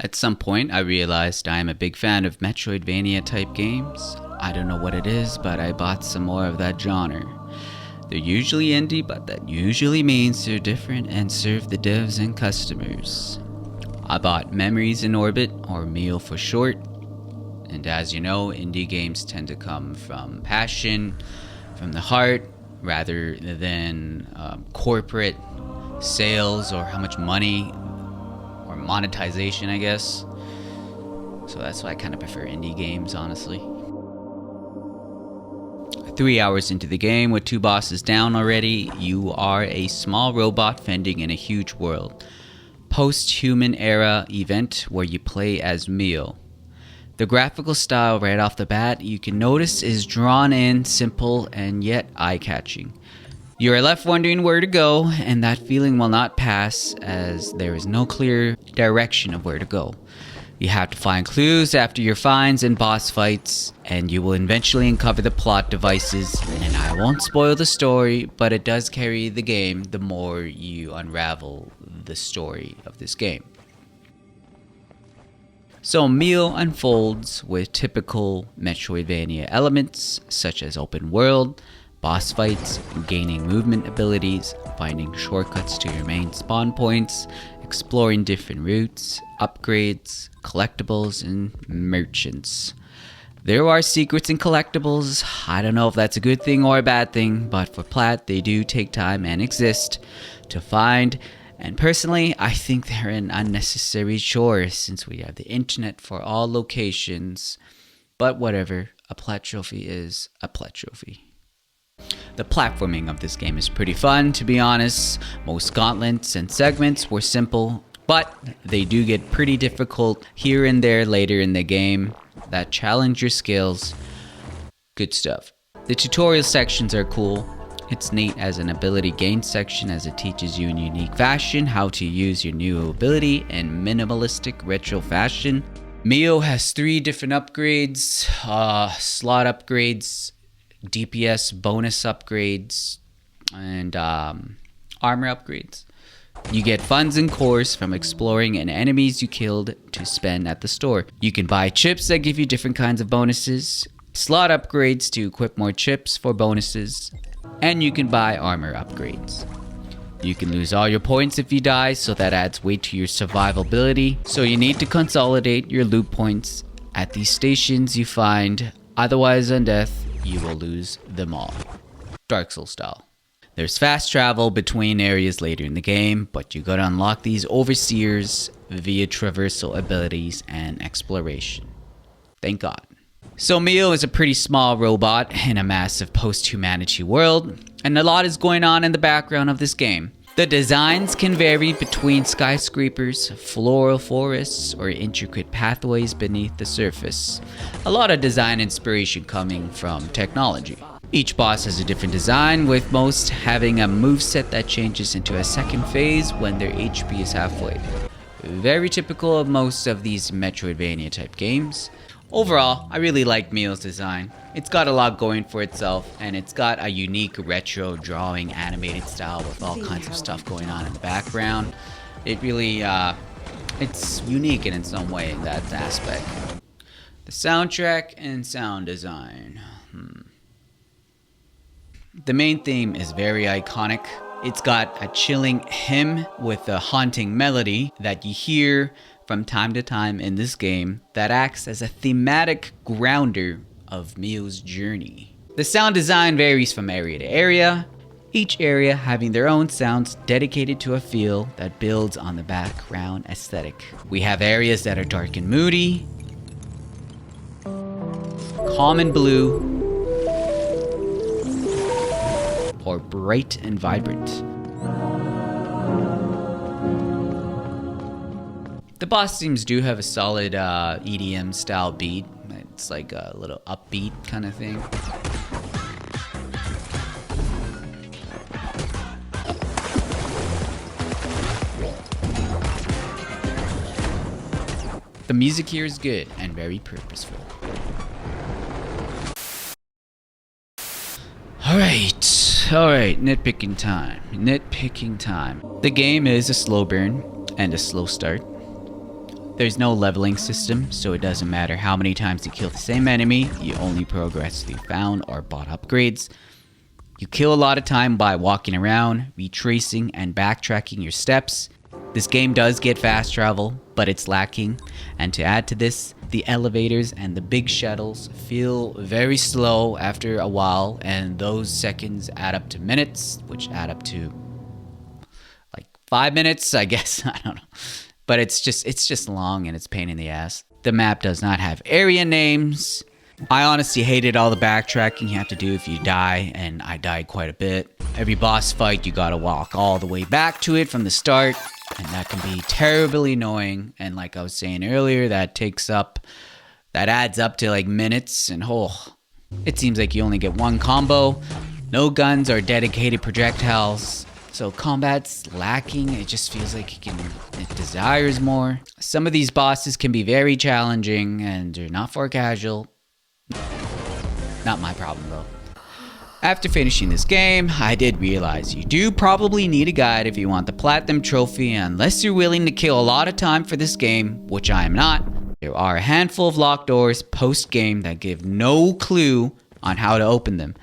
At some point, I realized I am a big fan of Metroidvania type games. I don't know what it is, but I bought some more of that genre. They're usually indie, but that usually means they're different and serve the devs and customers. I bought Memories in Orbit, or MIO for short. And as you know, indie games tend to come from passion, from the heart, rather than corporate sales or how much money or monetization, I guess. So that's why I kind of prefer indie games, honestly. 3 hours into the game with 2 bosses down already, you are a small robot fending in a huge world. Post-human era event where you play as MIO. The graphical style right off the bat, you can notice, is drawn in, simple, and yet eye-catching. You are left wondering where to go, and that feeling will not pass as there is no clear direction of where to go. You have to find clues after your finds and boss fights, and you will eventually uncover the plot devices. And I won't spoil the story, but it does carry the game the more you unravel the story of this game. So MIO unfolds with typical Metroidvania elements such as open world, boss fights, gaining movement abilities, finding shortcuts to your main spawn points, exploring different routes, upgrades, collectibles, and merchants. There are secrets and collectibles. I don't know if that's a good thing or a bad thing, but for Plat, they do take time and exist to find. And personally, I think they're an unnecessary chore since we have the internet for all locations. But whatever, a Plat trophy is a Plat trophy. The platforming of this game is pretty fun, to be honest. Most gauntlets and segments were simple, but they do get pretty difficult here and there later in the game that challenge your skills. Good stuff. The tutorial sections are cool. It's neat as an ability gain section as it teaches you in unique fashion how to use your new ability in minimalistic retro fashion. MIO has 3 different upgrades, slot upgrades, DPS bonus upgrades, and armor upgrades. You get funds and cores from exploring and enemies you killed to spend at the store. You can buy chips that give you different kinds of bonuses, slot upgrades to equip more chips for bonuses, and you can buy armor upgrades. You can lose all your points if you die, so that adds weight to your survivability. So you need to consolidate your loot points at these stations you find, otherwise on death, you will lose them all. Dark Souls style. There's fast travel between areas later in the game, but you gotta unlock these overseers via traversal abilities and exploration. Thank God. So MIO is a pretty small robot in a massive post-humanity world, and a lot is going on in the background of this game. The designs can vary between skyscrapers, floral forests, or intricate pathways beneath the surface. A lot of design inspiration coming from technology. Each boss has a different design, with most having a moveset that changes into a second phase when their HP is halfway. Very typical of most of these Metroidvania type games. Overall, I really like MIO's design. It's got a lot going for itself, and it's got a unique retro drawing animated style with all kinds of stuff going on in the background. It really, it's unique in its own way in that aspect. The soundtrack and sound design. The main theme is very iconic. It's got a chilling hymn with a haunting melody that you hear from time to time in this game that acts as a thematic grounder of MIO's journey. The sound design varies from area to area, each area having their own sounds dedicated to a feel that builds on the background aesthetic. We have areas that are dark and moody, calm and blue, or bright and vibrant. The boss themes do have a solid EDM style beat. It's like a little upbeat kind of thing. The music here is good and very purposeful. Alright, nitpicking time. The game is a slow burn and a slow start. There's no leveling system, so it doesn't matter how many times you kill the same enemy, you only progress through found or bought upgrades. You kill a lot of time by walking around, retracing, and backtracking your steps. This game does get fast travel, but it's lacking. And to add to this, the elevators and the big shuttles feel very slow after a while, and those seconds add up to minutes, which add up to like 5 minutes, I guess. I don't know. But it's just long and it's a pain in the ass. The map does not have area names. I honestly hated all the backtracking you have to do if you die, and I died quite a bit. Every boss fight, you gotta walk all the way back to it from the start, and that can be terribly annoying. And like I was saying earlier, that adds up to like minutes, and it seems like you only get one combo. No guns or dedicated projectiles. So combat's lacking. It just feels like it desires more. Some of these bosses can be very challenging and they're not for casual. Not my problem though. After finishing this game, I did realize you do probably need a guide if you want the Platinum Trophy, unless you're willing to kill a lot of time for this game, which I am not. There are a handful of locked doors post-game that give no clue on how to open them.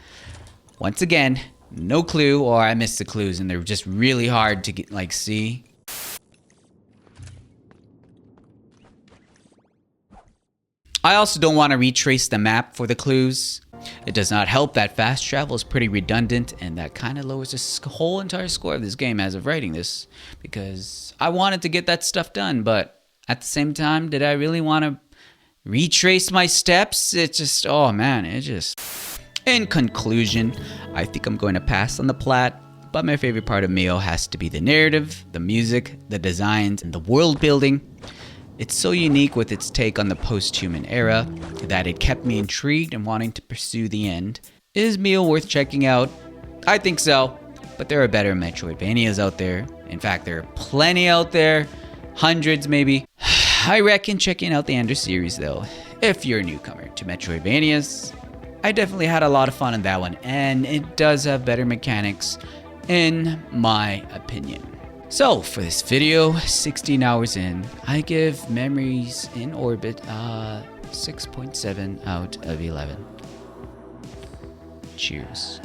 Once again, no clue, or I missed the clues and they're just really hard to see. I also don't want to retrace the map for the clues. It does not help that fast travel is pretty redundant, and that kind of lowers the whole entire score of this game as of writing this, because I wanted to get that stuff done, but at the same time, did I really want to retrace my steps? In conclusion, I think I'm going to pass on the plat, but my favorite part of MIO has to be the narrative, the music, the designs, and the world building. It's so unique with its take on the post-human era that it kept me intrigued and wanting to pursue the end. Is MIO worth checking out? I think so, but there are better Metroidvanias out there. In fact, there are plenty out there, hundreds maybe. I reckon checking out the Ender series though, if you're a newcomer to Metroidvanias. I definitely had a lot of fun in that one, and it does have better mechanics, in my opinion. So, for this video, 16 hours in, I give Memories in Orbit 6.7 out of 11. Cheers.